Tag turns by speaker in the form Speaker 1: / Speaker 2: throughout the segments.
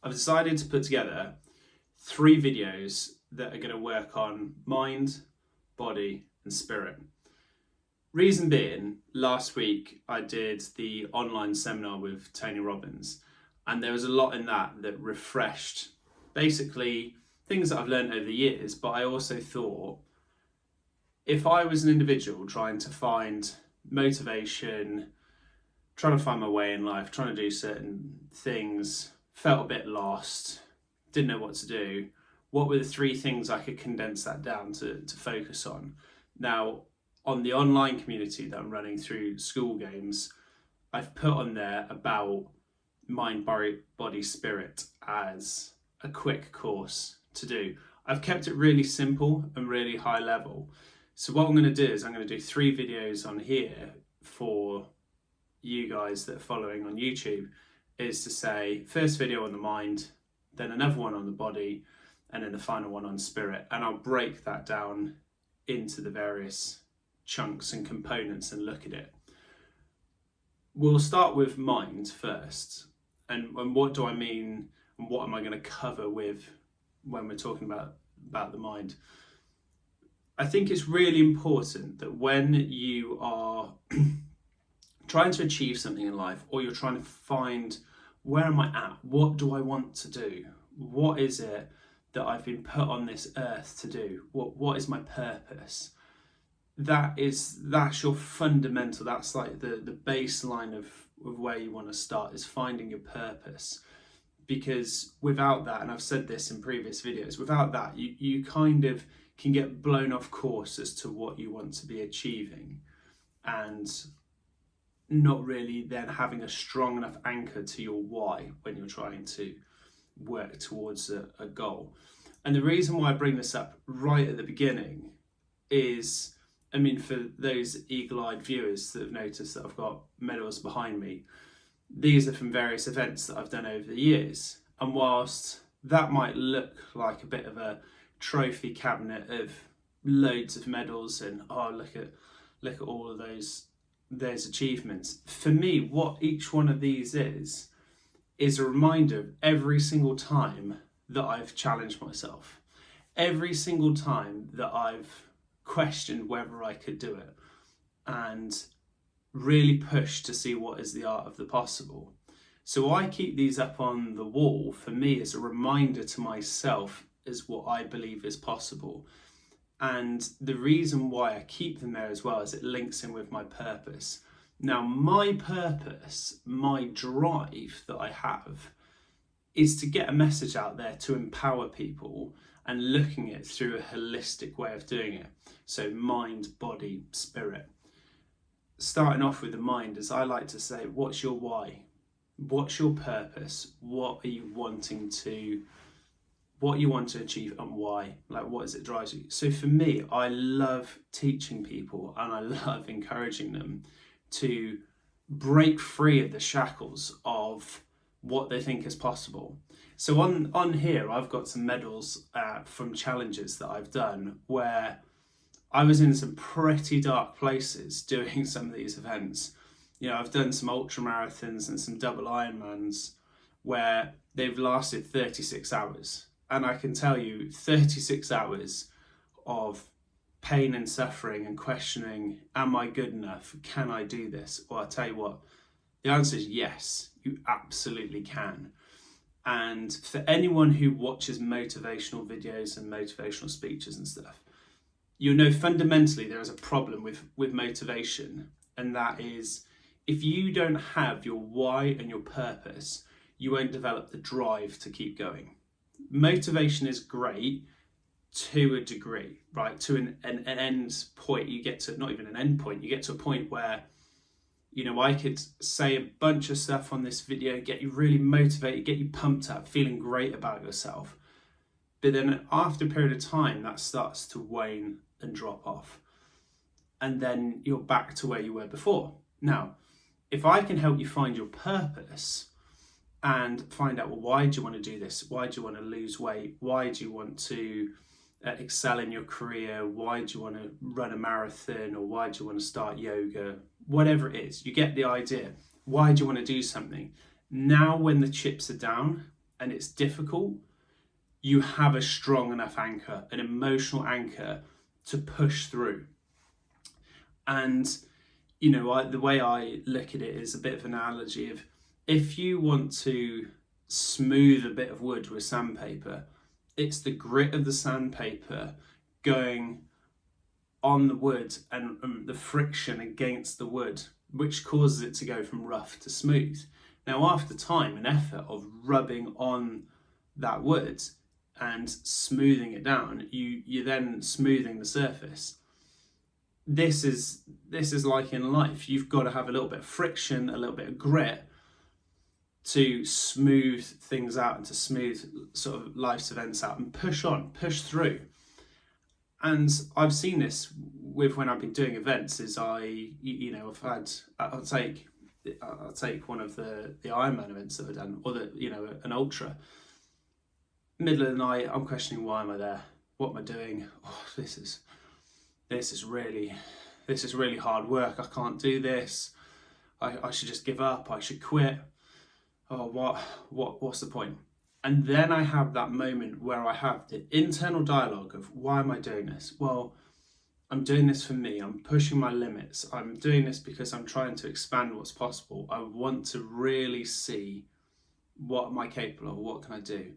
Speaker 1: I've decided to put together 3 videos that are going to work on mind, body, and spirit. Reason being, last week I did the online seminar with Tony Robbins, and there was a lot in that refreshed basically things that I've learned over the years. But I also thought, if I was an individual trying to find motivation, trying to find my way in life, trying to do certain things, felt a bit lost, didn't know what to do, what were the 3 things I could condense that down to focus on? Now, on the online community that I'm running through school games, I've put on there about mind, body, spirit as a quick course to do. I've kept it really simple and really high level. So what I'm going to do is I'm going to do 3 videos on here for you guys that are following on YouTube, is to say, first video on the mind, then another one on the body, and then the final one on spirit. And I'll break that down into the various chunks and components and look at it. We'll start with mind first. And what do I mean, and what am I going to cover with when we're talking about the mind? I think it's really important that when you are trying to achieve something in life, or you're trying to find, where am I at? What do I want to do? What is it that I've been put on this earth to do? What is my purpose? That's your fundamental, that's like the baseline of where you want to start, is finding your purpose. Because without that, and I've said this in previous videos, without that you kind of can get blown off course as to what you want to be achieving, and not really then having a strong enough anchor to your why when you're trying to work towards a goal. And the reason why I bring this up right at the beginning is, I mean, for those eagle-eyed viewers that have noticed that I've got medals behind me, these are from various events that I've done over the years. And whilst that might look like a bit of a trophy cabinet of loads of medals and look at all of those achievements, for me, what each one of these is a reminder of every single time that I've challenged myself, every single time that I've questioned whether I could do it, and really pushed to see what is the art of the possible. So I keep these up on the wall, for me, as a reminder to myself as what I believe is possible. And the reason why I keep them there as well is it links in with my purpose. Now, my purpose, my drive that I have, is to get a message out there to empower people, and looking at it through a holistic way of doing it. So mind, body, spirit. Starting off with the mind, as I like to say, what's your why? What's your purpose? What you want to achieve, and why? Like, what is it drives you? So for me, I love teaching people, and I love encouraging them to break free of the shackles of what they think is possible. So on here, I've got some medals from challenges that I've done where I was in some pretty dark places doing some of these events. You know, I've done some ultra marathons and some double Ironmans where they've lasted 36 hours. And I can tell you, 36 hours of pain and suffering and questioning, am I good enough? Can I do this? Well, I'll tell you what, the answer is yes, you absolutely can. And for anyone who watches motivational videos and motivational speeches and stuff, you'll know fundamentally there is a problem with motivation. And that is, if you don't have your why and your purpose, you won't develop the drive to keep going. Motivation is great to a degree, right? To an end point, you get to, not even an end point, you get to a point where, you know, I could say a bunch of stuff on this video, get you really motivated, get you pumped up, feeling great about yourself. But then after a period of time, that starts to wane and drop off. And then you're back to where you were before. Now, if I can help you find your purpose and find out, well, why do you want to do this? Why do you want to lose weight? Why do you want to excel in your career? Why do you want to run a marathon? Or why do you want to start yoga? Whatever it is, you get the idea. Why do you want to do something? Now, when the chips are down and it's difficult, you have a strong enough anchor, an emotional anchor to push through. And, the way I look at it is a bit of an analogy of, if you want to smooth a bit of wood with sandpaper, it's the grit of the sandpaper going on the wood and the friction against the wood, which causes it to go from rough to smooth. Now, after time and effort of rubbing on that wood and smoothing it down, you're then smoothing the surface. This is like in life. You've got to have a little bit of friction, a little bit of grit to smooth things out and to smooth sort of life's events out and push on, push through. And I've seen this with when I've been doing events. I'll take one of the Ironman events that I've done, or an ultra. Middle of the night, I'm questioning, why am I there? What am I doing? Oh, this is really hard work. I can't do this. I should just give up. I should quit. Oh, what's the point? And then I have that moment where I have the internal dialogue of, why am I doing this? Well, I'm doing this for me. I'm pushing my limits. I'm doing this because I'm trying to expand what's possible. I want to really see, what am I capable of? What can I do?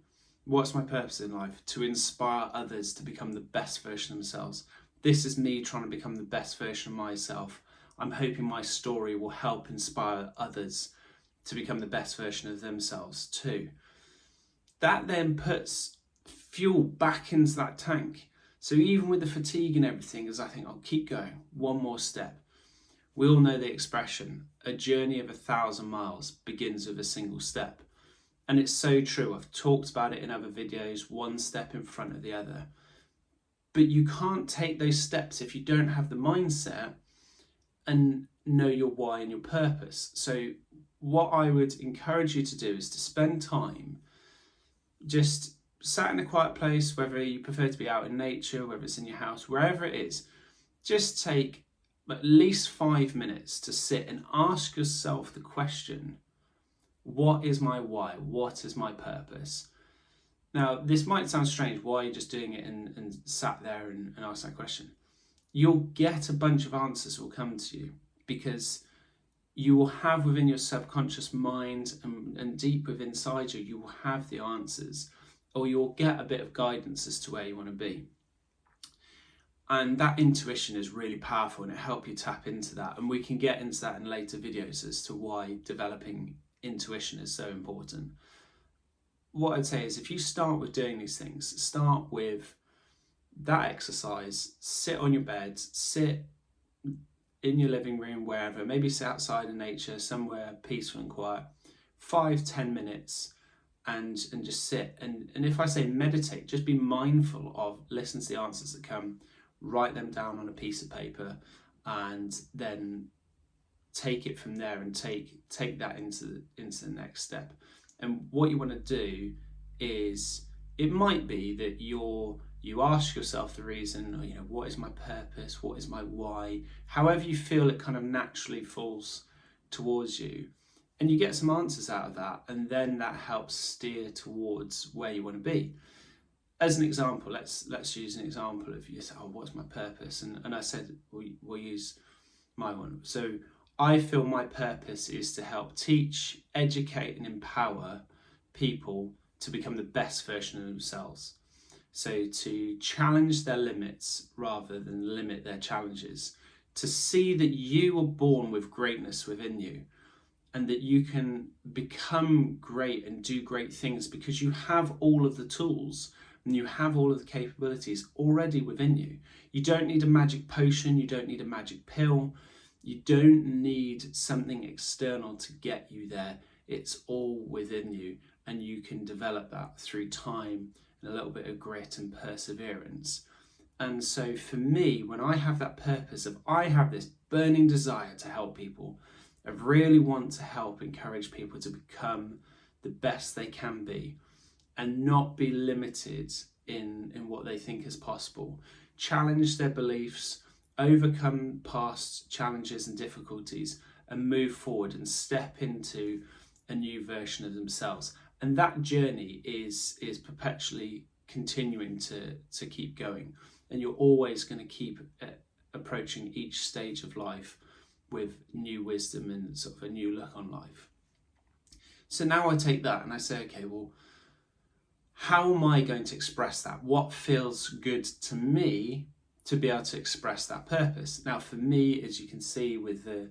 Speaker 1: What's my purpose in life? To inspire others to become the best version of themselves. This is me trying to become the best version of myself. I'm hoping my story will help inspire others to become the best version of themselves too. That then puts fuel back into that tank. So even with the fatigue and everything, as I think, I'll keep going, one more step. We all know the expression, a journey of 1,000 miles begins with a single step. And it's so true. I've talked about it in other videos, one step in front of the other. But you can't take those steps if you don't have the mindset and know your why and your purpose. So what I would encourage you to do is to spend time just sat in a quiet place, whether you prefer to be out in nature, whether it's in your house, wherever it is. Just take at least 5 minutes to sit and ask yourself the question, what is my why? What is my purpose? Now, this might sound strange. Why are you just doing it and sat there and ask that question? You'll get a bunch of answers will come to you, because you will have within your subconscious mind and deep within inside you, you will have the answers, or you'll get a bit of guidance as to where you want to be. And that intuition is really powerful, and it helps you tap into that. And we can get into that in later videos as to why developing intuition is so important. What I'd say is, if you start with doing these things, start with that exercise, sit on your bed, sit in your living room, wherever, maybe sit outside in nature, somewhere peaceful and quiet, 5-10 minutes, and just sit. And if I say meditate, just be mindful of, listen to the answers that come, write them down on a piece of paper, and then take it from there and take that into the next step. And what you want to do is, it might be that you ask yourself the reason, what is my purpose? What is my why? However you feel it kind of naturally falls towards you. And you get some answers out of that. And then that helps steer towards where you want to be. As an example, let's use an example of you say, what's my purpose? And I said, we'll use my one. So I feel my purpose is to help teach, educate, and empower people to become the best version of themselves. So to challenge their limits rather than limit their challenges. To see that you were born with greatness within you, and that you can become great and do great things because you have all of the tools and you have all of the capabilities already within you. You don't need a magic potion. You don't need a magic pill. You don't need something external to get you there. It's all within you, and you can develop that through time and a little bit of grit and perseverance. And so for me, when I have that purpose of, I have this burning desire to help people, I really want to help encourage people to become the best they can be and not be limited in what they think is possible. Challenge their beliefs, overcome past challenges and difficulties, and move forward and step into a new version of themselves. And that journey is perpetually continuing to keep going, and you're always going to keep approaching each stage of life with new wisdom and sort of a new look on life. So now I take that and I say, okay, well, how am I going to express that? What feels good to me to be able to express that purpose? Now, for me, as you can see with the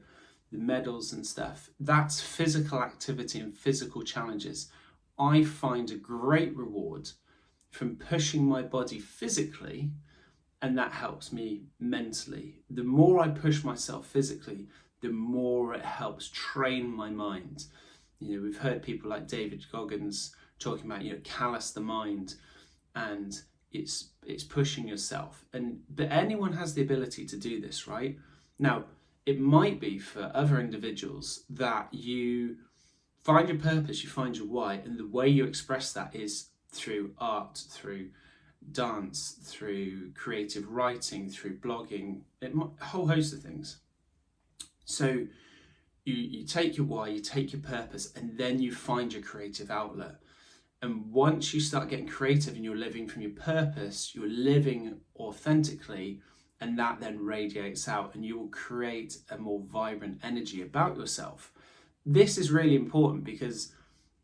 Speaker 1: medals and stuff, that's physical activity and physical challenges. I find a great reward from pushing my body physically, and that helps me mentally. The more I push myself physically, the more it helps train my mind. You know, we've heard people like David Goggins talking about, you know, callous the mind, and it's pushing yourself. But anyone has the ability to do this, right? Now, it might be for other individuals that you find your purpose, you find your why, and the way you express that is through art, through dance, through creative writing, through blogging, a whole host of things. So you take your why, you take your purpose, and then you find your creative outlet. And once you start getting creative and you're living from your purpose, you're living authentically, and that then radiates out, and you will create a more vibrant energy about yourself. This is really important because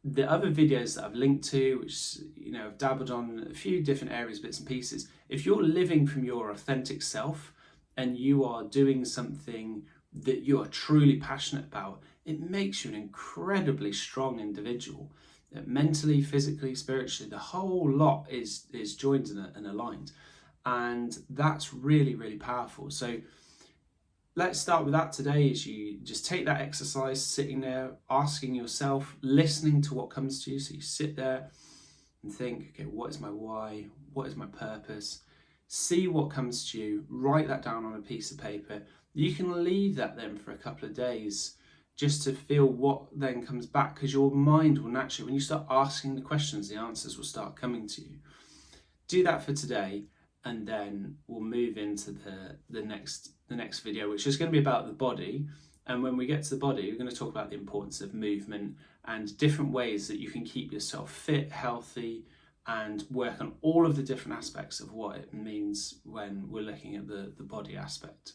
Speaker 1: the other videos that I've linked to, which, you know, I've dabbled on a few different areas, bits and pieces, if you're living from your authentic self and you are doing something that you are truly passionate about, it makes you an incredibly strong individual. Mentally, physically, spiritually, the whole lot is joined and aligned. And that's really, really powerful. So let's start with that today. Is you just take that exercise, sitting there, asking yourself, listening to what comes to you. So you sit there and think, okay, what is my why? What is my purpose? See what comes to you, write that down on a piece of paper. You can leave that then for a couple of days just to feel what then comes back, because your mind will naturally, when you start asking the questions, the answers will start coming to you. Do that for today, and then we'll move into the next video, which is going to be about the body. And when we get to the body, we're going to talk about the importance of movement and different ways that you can keep yourself fit, healthy, and work on all of the different aspects of what it means when we're looking at the body aspect.